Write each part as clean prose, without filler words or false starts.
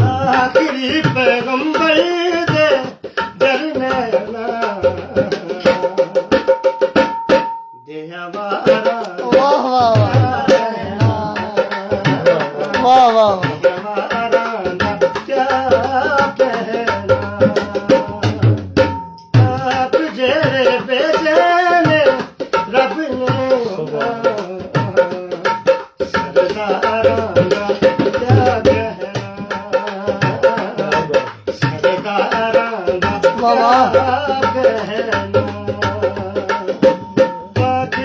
आखिरी पैगंबर दे दरनैना दे हमारा वाह वाह वाह हमारा क्या कहना आप जेरे बेजाने रब ने सरदारा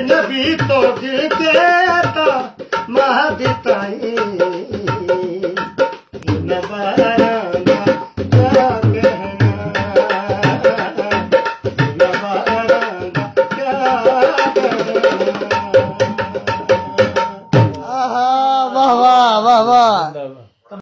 नबी तो दिल देता महदिताई